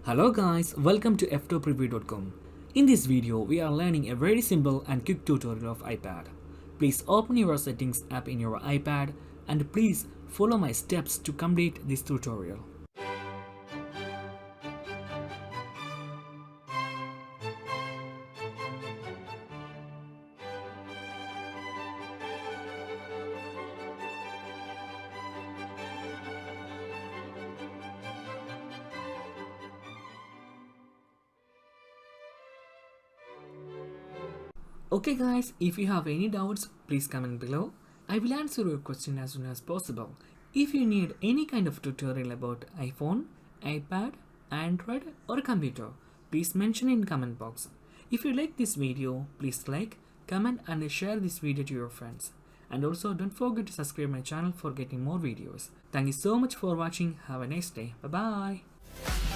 Hello guys, welcome to Ftopreview.com. In this video, we are learning a very simple and quick tutorial of iPad. Please open your settings app in your iPad and please follow my steps to complete this tutorial. Okay guys, if you have any doubts, please comment below. I will answer your question as soon as possible. If you need any kind of tutorial about iPhone, iPad, Android or computer, please mention in comment box. If you like this video, please like, comment and share this video to your friends. And also don't forget to subscribe my channel for getting more videos. Thank you so much for watching. Have a nice day. Bye bye.